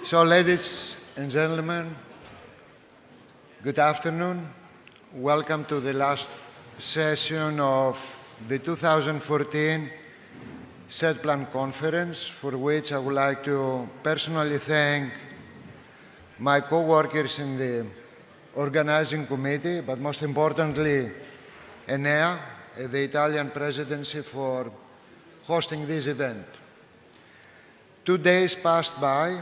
So, ladies and gentlemen, good afternoon. Welcome to the last session of the 2014 Set Plan Conference, for which I would like to personally thank my co-workers in the organizing committee, but most importantly, ENEA, the Italian presidency, for hosting this event. 2 days passed by,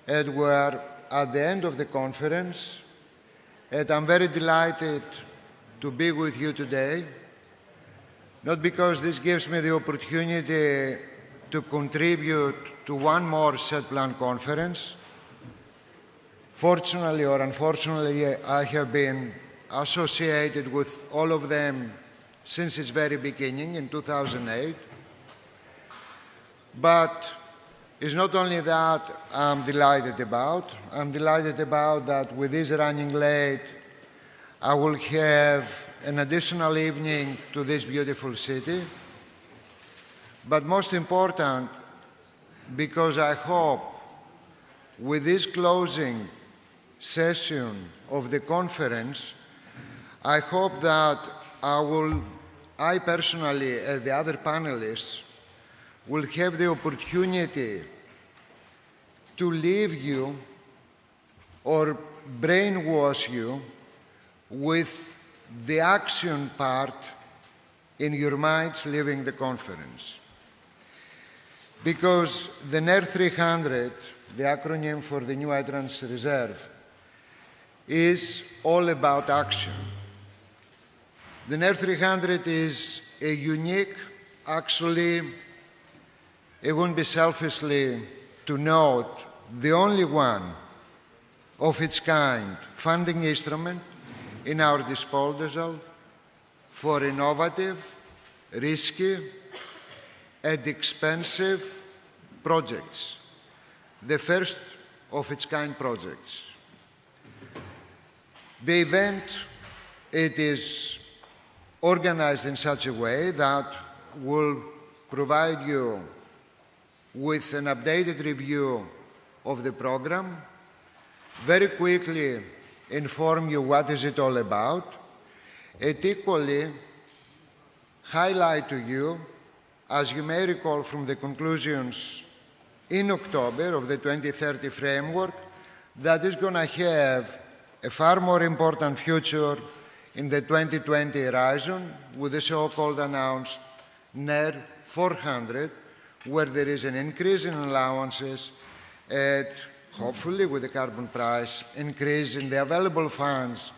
and we're at the end of the conference, and I'm very delighted to be with you today, not because this gives me the opportunity to contribute to one more Set Plan conference. Fortunately or unfortunately, I have been associated with all of them since its very beginning in 2008. But it's not only that I'm delighted about. I'm delighted about that with this running late, I will have an additional evening to this beautiful city. But most important, because I hope with this closing session of the conference, I hope that I personally and the other panelists will have the opportunity to leave you or brainwash you with the action part in your minds leaving the conference. Because the NERC 300, the acronym for the New Entrance Reserve, is all about action. The NERC 300 is a unique, actually, it wouldn't be selfishly to note, the only one of its kind funding instrument in our disposal for innovative, risky, and expensive projects, the first of its kind projects. The event, it is organized in such a way that will provide you with an updated review of the program, very quickly inform you what is it all about, and equally highlight to you, as you may recall from the conclusions in October of the 2030 framework, that is going to have a far more important future in the 2020 horizon with the so-called announced NER 400, where there is an increase in allowances and hopefully with the carbon price increase in the available funds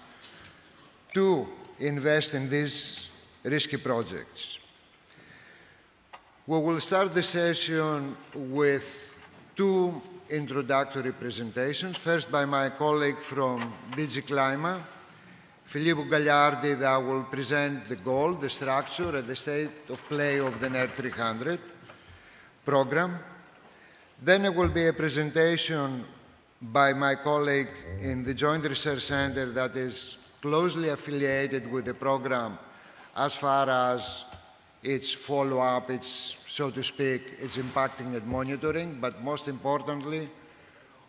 to invest in these risky projects. We will start the session with two introductory presentations, first by my colleague from DG Clima, Filippo Gagliardi, that will present the goal, the structure, and the state of play of the NER 300 program. Then there will be a presentation by my colleague in the Joint Research Center that is closely affiliated with the program as far as its follow-up, its, so to speak, its impacting and monitoring, but most importantly,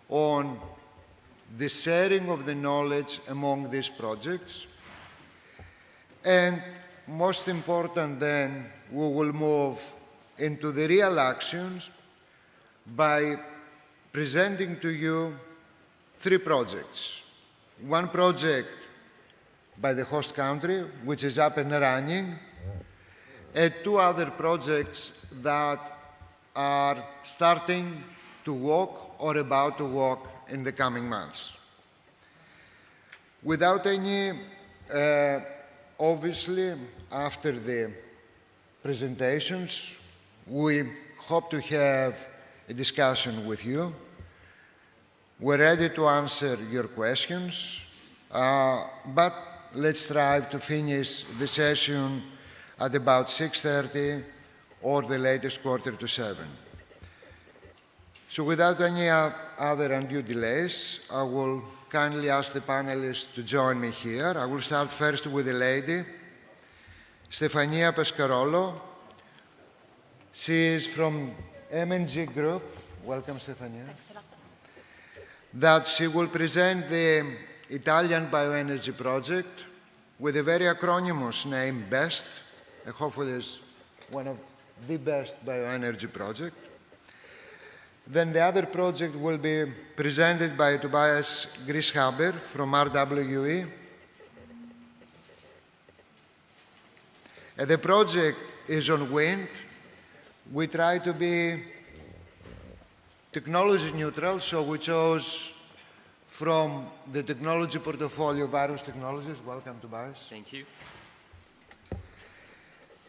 on the sharing of the knowledge among these projects. And most important then, we will move into the real actions by presenting to you three projects. One project by the host country, which is up and running, and two other projects that are starting to walk or about to walk in the coming months. Without any, obviously, after the presentations, we hope to have a discussion with you. We're ready to answer your questions, but let's strive to finish the session at about 6:30 or the latest 6:45. So without any other undue delays, I will kindly ask the panelists to join me here. I will start first with a lady, Stefania Pescarolo. She is from MNG Group. Welcome, Stefania. Thanks a lot. that she will present the Italian bioenergy project with a very acronymous name, BEST, and hopefully it's one of the best bioenergy projects. Then the other project will be presented by Tobias Grishaber from RWE. And the project is on wind. We try to be technology neutral, so we chose from the technology portfolio various technologies. Welcome, Tobias. Thank you.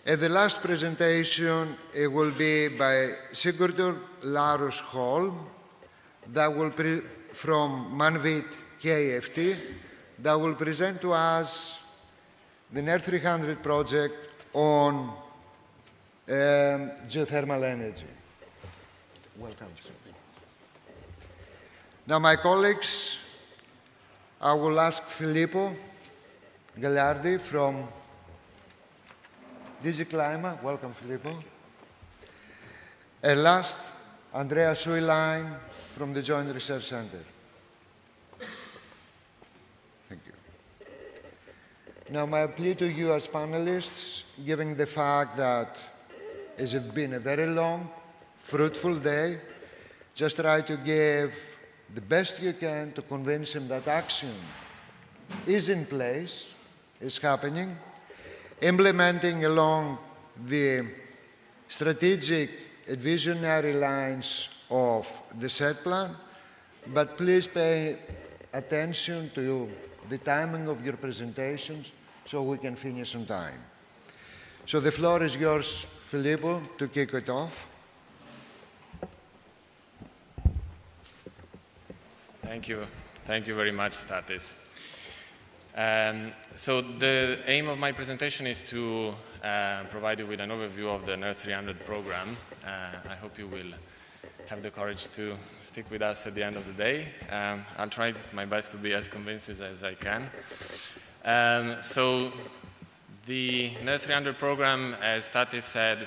And the last presentation, it will be by Sigurdur Larus Holm, that will from Manvit KFT, that will present to us the NERC 300 project on geothermal energy. Welcome. Now, my colleagues, I will ask Filippo Gagliardi from DG Clima. Welcome, Filippo. And last, Andreas Uihlein from the Joint Research Center. Thank you. Now, my plea to you as panelists, given the fact that it's been a very long, fruitful day, just try to give the best you can to convince him that action is in place, is happening, implementing along the strategic and visionary lines of the set plan, but please pay attention to the timing of your presentations so we can finish on time. So the floor is yours, Filippo, to kick it off. Thank you. Thank you very much, Stathis. So the aim of my presentation is to provide you with an overview of the NERC 300 program. I hope you will have the courage to stick with us at the end of the day. I'll try my best to be as convincing as I can. So the NERC 300 program, as Stathis said,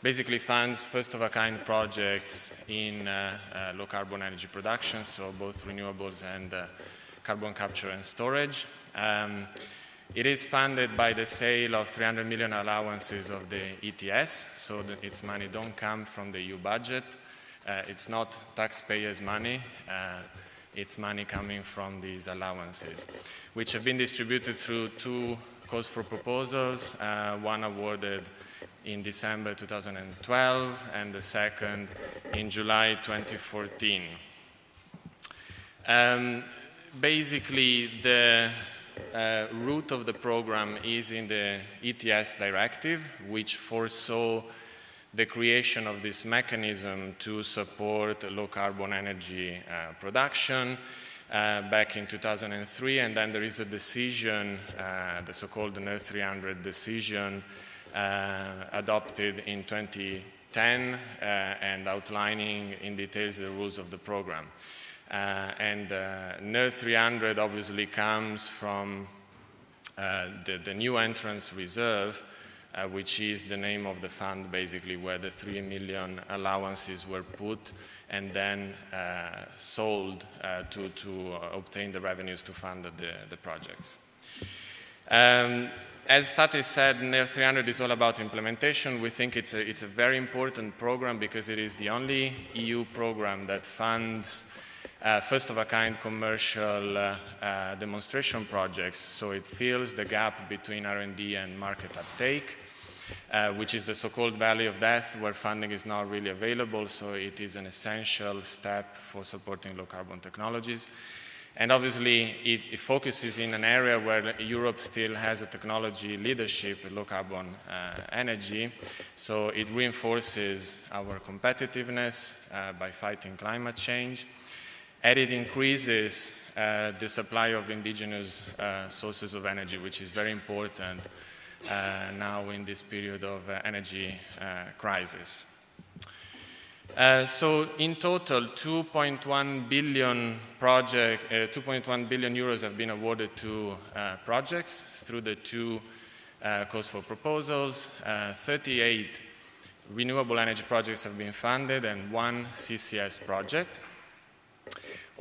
basically funds first-of-a-kind projects in low-carbon energy production, so both renewables and carbon capture and storage. It is funded by the sale of 300 million allowances of the ETS, so that its money don't come from the EU budget. It's not taxpayers' money. It's money coming from these allowances, which have been distributed through two calls for proposals, one awarded in December 2012 and the second in July 2014. Basically, the root of the program is in the ETS directive, which foresaw the creation of this mechanism to support low-carbon energy production back in 2003, and then there is a decision, the so-called NERC 300 decision, adopted in 2010 and outlining in details the rules of the program. NERC 300 obviously comes from the new entrance reserve, which is the name of the fund, basically, where the 3 million allowances were put and then sold to obtain the revenues to fund the projects. As Stathis said, NERC 300 is all about implementation. We think it's a very important program because it is the only EU program that funds first-of-a-kind commercial demonstration projects, so it fills the gap between R&D and market uptake, which is the so-called valley of death, where funding is not really available, so it is an essential step for supporting low-carbon technologies. And obviously, it focuses in an area where Europe still has a technology leadership in low-carbon energy, so it reinforces our competitiveness by fighting climate change. And it increases the supply of indigenous sources of energy, which is very important now in this period of energy crisis. So in total, 2.1 billion euros have been awarded to projects through the two calls for proposals. 38 renewable energy projects have been funded and one CCS project.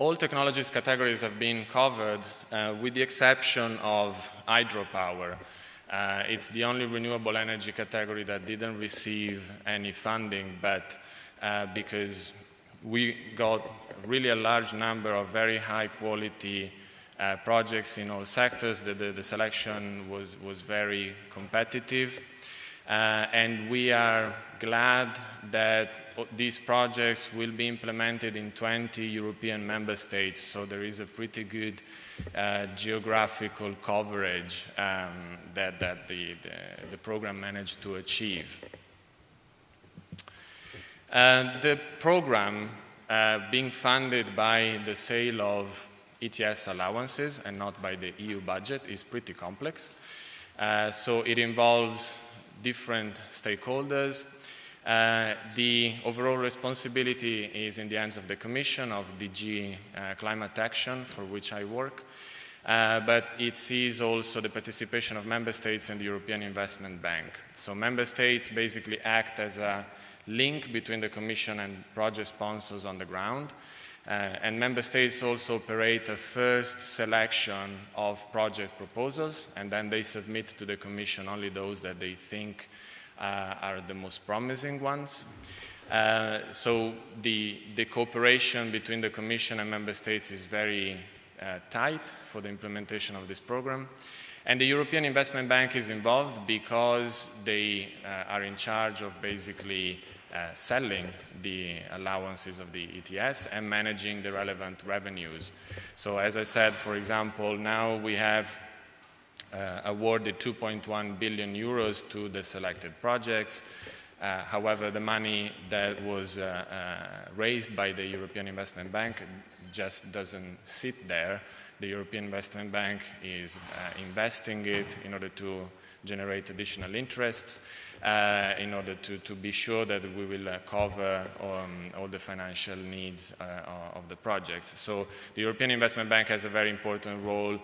all technologies categories have been covered with the exception of hydropower. It's the only renewable energy category that didn't receive any funding, but because we got really a large number of very high quality projects in all sectors, the selection was very competitive. And we are glad that these projects will be implemented in 20 European member states, so there is a pretty good geographical coverage that the program managed to achieve. The program being funded by the sale of ETS allowances and not by the EU budget is pretty complex. So it involves different stakeholders. The overall responsibility is in the hands of the Commission, of DG Climate Action, for which I work, but it sees also the participation of member states and the European Investment Bank. So member states basically act as a link between the Commission and project sponsors on the ground, and member states also operate a first selection of project proposals, and then they submit to the Commission only those that they think are the most promising ones. So the cooperation between the Commission and member states is very tight for the implementation of this program. And the European Investment Bank is involved because they are in charge of basically selling the allowances of the ETS and managing the relevant revenues. So as I said, for example, now we have awarded 2.1 billion euros to the selected projects. However, the money that was raised by the European Investment Bank just doesn't sit there. The European Investment Bank is investing it in order to generate additional interests, in order to be sure that we will cover all the financial needs of the projects. So the European Investment Bank has a very important role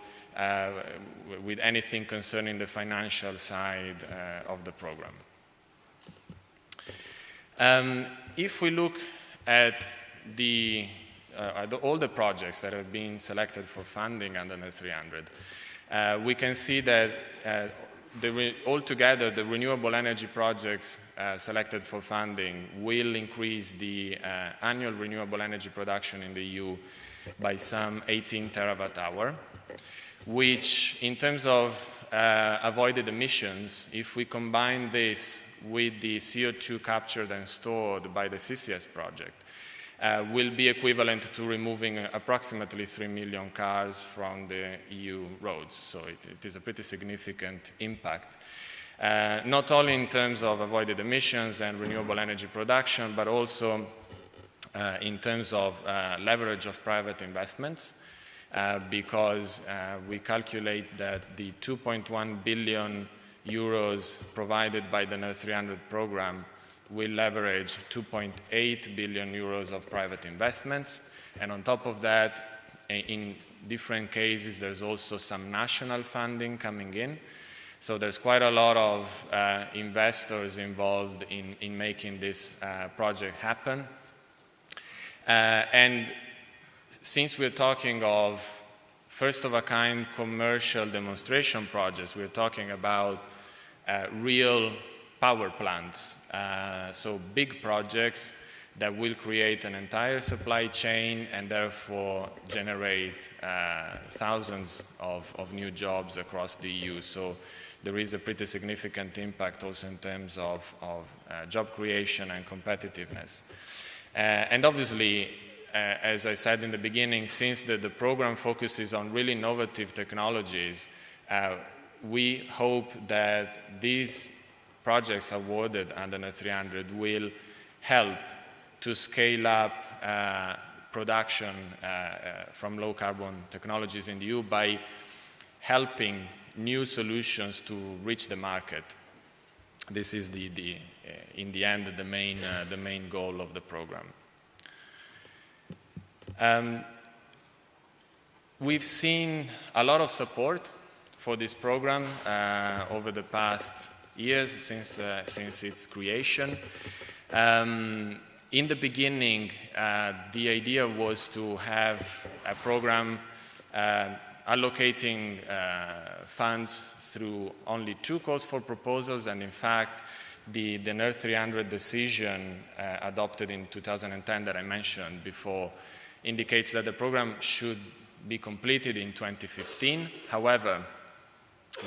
with anything concerning the financial side of the program. If we look at all the projects that have been selected for funding under NERC 300, we can see that altogether the renewable energy projects selected for funding will increase the annual renewable energy production in the EU by some 18 terawatt-hour, which in terms of avoided emissions, if we combine this with the CO2 captured and stored by the CCS project, will be equivalent to removing approximately 3 million cars from the EU roads. So it is a pretty significant impact, not only in terms of avoided emissions and renewable energy production, but also in terms of leverage of private investments, because we calculate that the 2.1 billion euros provided by the NERC 300 program will leverage 2.8 billion euros of private investments. And on top of that, in different cases, there's also some national funding coming in. So there's quite a lot of investors involved in making this project happen. And since we're talking of first-of-a-kind commercial demonstration projects, we're talking about real power plants, so big projects that will create an entire supply chain and therefore generate thousands of new jobs across the EU. So there is a pretty significant impact also in terms of job creation and competitiveness. And obviously, as I said in the beginning, since the program focuses on really innovative technologies, we hope that these projects awarded under NERC 300 will help to scale up production from low carbon technologies in the EU by helping new solutions to reach the market. This is in the end the main goal of the program. We've seen a lot of support for this program over the past years since its creation. In In the beginning, the idea was to have a program allocating funds through only 2 calls for proposals, and in fact, the NERC 300 decision adopted in 2010 that I mentioned before indicates that the program should be completed in 2015. However,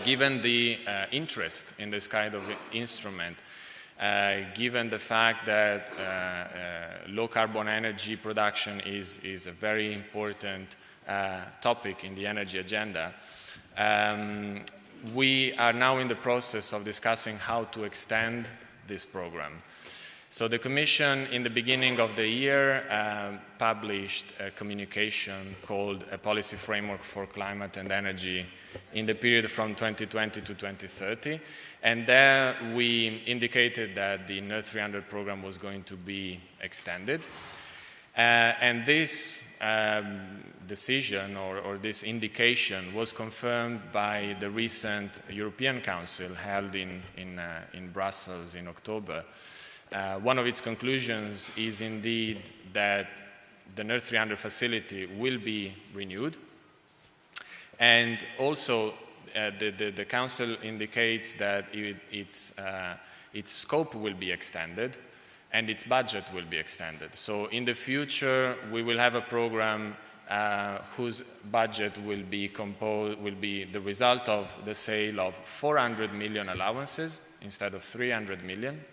given the interest in this kind of instrument, given the fact that low carbon energy production is a very important topic in the energy agenda, we are now in the process of discussing how to extend this program. So the Commission, in the beginning of the year, published a communication called A Policy Framework for Climate and Energy in the period from 2020 to 2030. And there we indicated that the NERC 300 program was going to be extended. And this decision or this indication was confirmed by the recent European Council held in Brussels in October. One of its conclusions is indeed that the NERC 300 facility will be renewed. And also the Council indicates that its scope will be extended and its budget will be extended. So in the future, we will have a program whose budget will be the result of the sale of 400 million allowances instead of 300 million.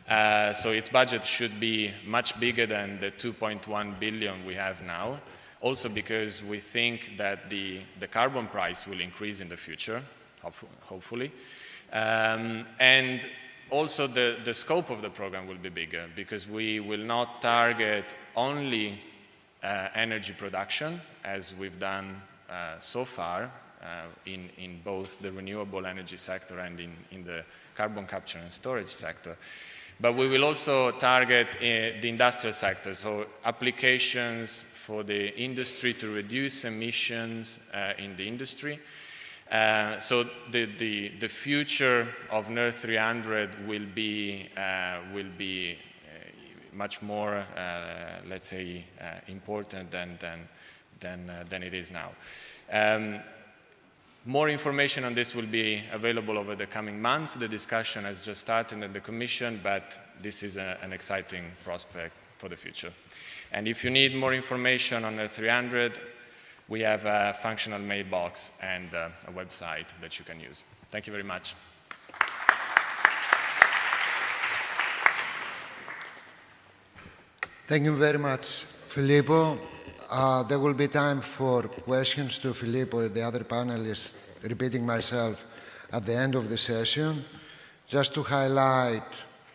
So its budget should be much bigger than the 2.1 billion we have now, also because we think that the carbon price will increase in the future, hopefully. And also the scope of the program will be bigger because we will not target only energy production, as we've done so far in both the renewable energy sector and in the carbon capture and storage sector. But we will also target the industrial sector, so applications for the industry to reduce emissions in the industry. So the future of NERC 300 will be much more, let's say, important than it is now. More information on this will be available over the coming months. The discussion has just started at the Commission, but this is an exciting prospect for the future. And if you need more information on NERC 300, we have a functional mailbox and a website that you can use. Thank you very much. Thank you very much, Filippo. There will be time for questions to Filippo and the other panelists, repeating myself, at the end of the session. Just to highlight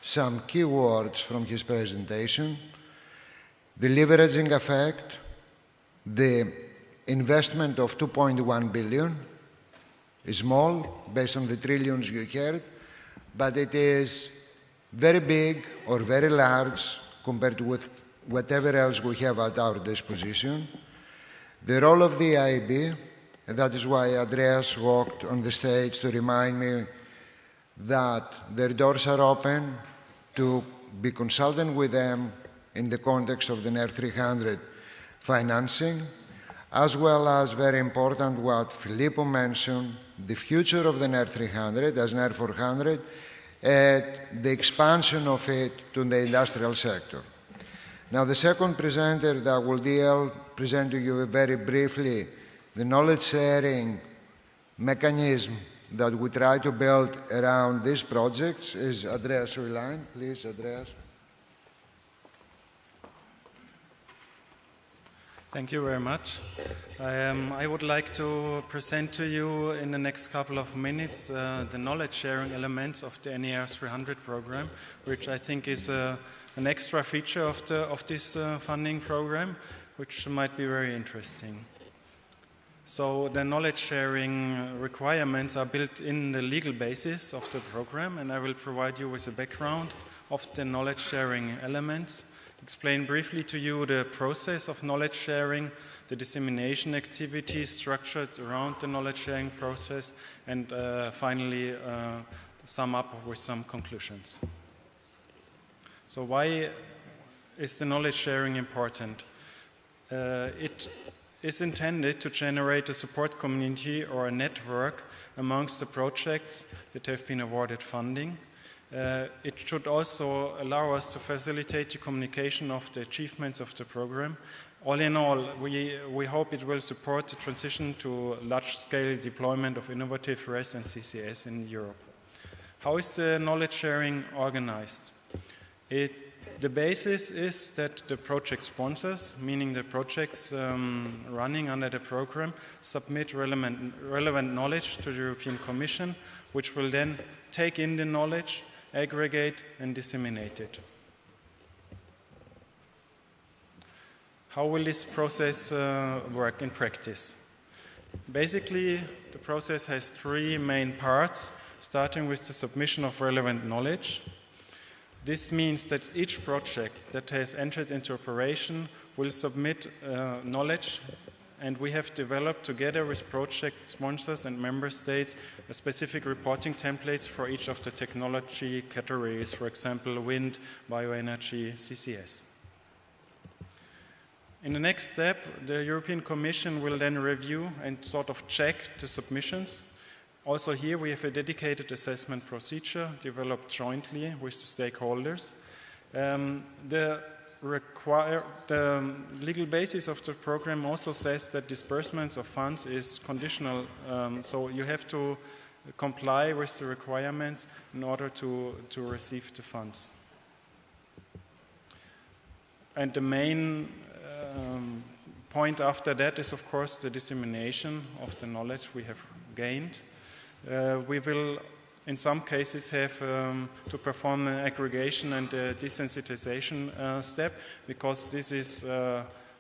some key words from his presentation: the leveraging effect, the investment of 2.1 billion is small based on the trillions you heard, but it is very big or very large compared with whatever else we have at our disposition. The role of the EIB, and that is why Andreas walked on the stage to remind me that their doors are open to be consultant with them in the context of the NERC 300 financing, as well as, very important, what Filippo mentioned, the future of the NERC 300 as NERC 400 and the expansion of it to the industrial sector. Now, the second presenter that will present to you very briefly the knowledge sharing mechanism that we try to build around these projects is Andreas Uihlein. Please, Andreas. Thank you very much. I would like to present to you in the next couple of minutes the knowledge sharing elements of the NERC 300 program, which I think is an extra feature of this funding program, which might be very interesting. So the knowledge sharing requirements are built in the legal basis of the program, and I will provide you with a background of the knowledge sharing elements, explain briefly to you the process of knowledge sharing, the dissemination activities structured around the knowledge sharing process, and finally sum up with some conclusions. So why is the knowledge sharing important? It is intended to generate a support community or a network amongst the projects that have been awarded funding. It should also allow us to facilitate the communication of the achievements of the program. All in all, we hope it will support the transition to large-scale deployment of innovative RES and CCS in Europe. How is the knowledge sharing organized? The basis is that the project sponsors, meaning the projects running under the program, submit relevant knowledge to the European Commission, which will then take in the knowledge, aggregate and disseminate it. How will this process work in practice? Basically, the process has three main parts, starting with the submission of relevant knowledge. This means that each project that has entered into operation will submit knowledge, and we have developed together with project sponsors and member states a specific reporting templates for each of the technology categories, for example, wind, bioenergy, CCS. In the next step, the European Commission will then review and sort of check the submissions. Also here we have a dedicated assessment procedure developed jointly with the stakeholders. The legal basis of the program also says that disbursements of funds is conditional, so you have to comply with the requirements in order to receive the funds. And the main point after that is, of course, the dissemination of the knowledge we have gained. We will, in some cases, have to perform an aggregation and a desensitization step, because this is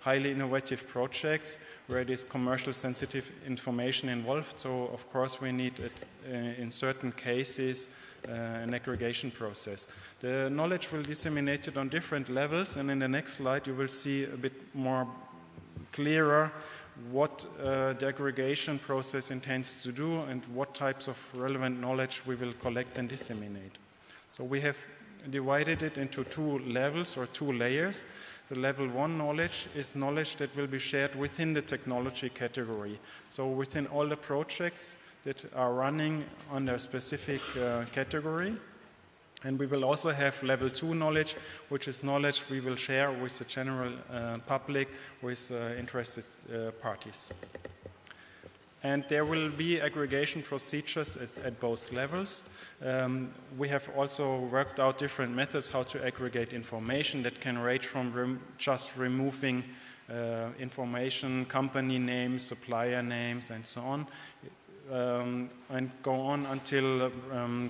highly innovative projects where it is commercial sensitive information involved. So, of course, we need, in certain cases, an aggregation process. The knowledge will be disseminated on different levels, and in the next slide you will see a bit more clearer what the aggregation process intends to do and what types of relevant knowledge we will collect and disseminate. So we have divided it into two levels or two layers. The level 1 knowledge is knowledge that will be shared within the technology category. So within all the projects that are running under a specific category. And we will also have level 2 knowledge, which is knowledge we will share with the general public, with interested parties. And there will be aggregation procedures at both levels. We have also worked out different methods how to aggregate information that can range from just removing information, company names, supplier names, and so on, and go on until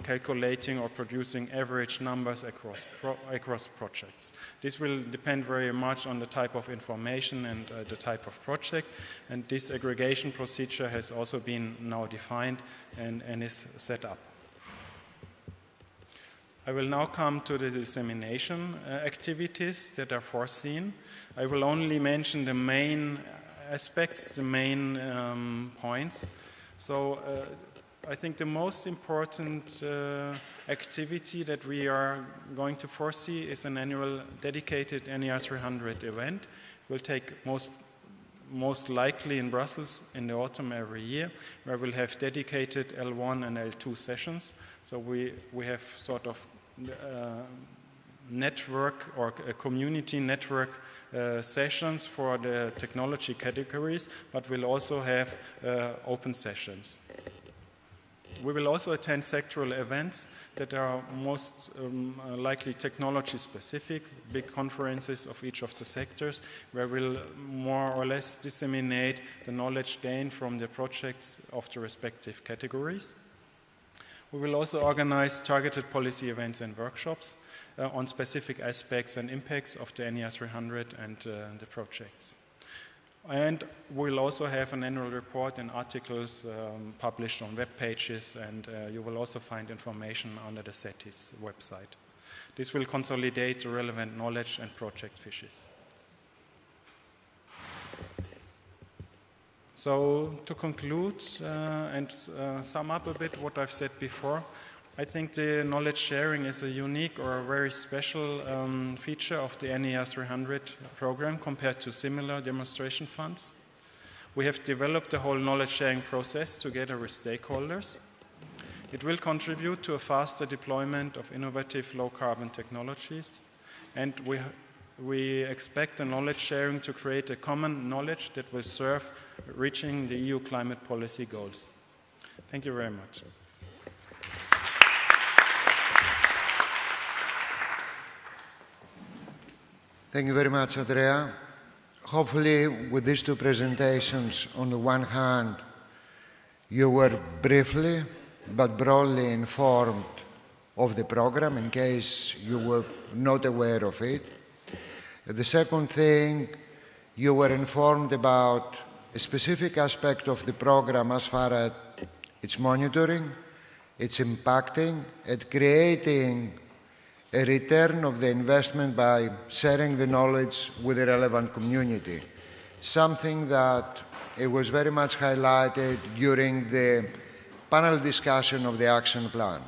calculating or producing average numbers across projects. This will depend very much on the type of information and the type of project, and this aggregation procedure has also been now defined and is set up. I will now come to the dissemination activities that are foreseen. I will only mention the main aspects, the main points. So I think the most important activity that we are going to foresee is an annual dedicated NER 300 event. It will take most likely in Brussels in the autumn every year, where we'll have dedicated L1 and L2 sessions. So we have sort of network or a community network sessions for the technology categories, but we'll also have open sessions. We will also attend sectoral events that are most likely technology specific, big conferences of each of the sectors, where we'll more or less disseminate the knowledge gained from the projects of the respective categories. We will also organize targeted policy events and workshops on specific aspects and impacts of the NER 300 and the projects. And we'll also have an annual report and articles published on web pages, and you will also find information under the Stathis website. This will consolidate the relevant knowledge and project fishes. So to conclude and sum up a bit what I've said before, I think the knowledge sharing is a unique or a very special feature of the NER 300 program compared to similar demonstration funds. We have developed the whole knowledge sharing process together with stakeholders. It will contribute to a faster deployment of innovative low-carbon technologies, and we expect the knowledge sharing to create a common knowledge that will serve reaching the EU climate policy goals. Thank you very much. Thank you very much, Andrea. Hopefully, with these two presentations, on the one hand, you were briefly but broadly informed of the program in case you were not aware of it. The second thing, you were informed about a specific aspect of the program as far as its monitoring, its impacting, and creating a return of the investment by sharing the knowledge with the relevant community. Something that it was very much highlighted during the panel discussion of the action plan.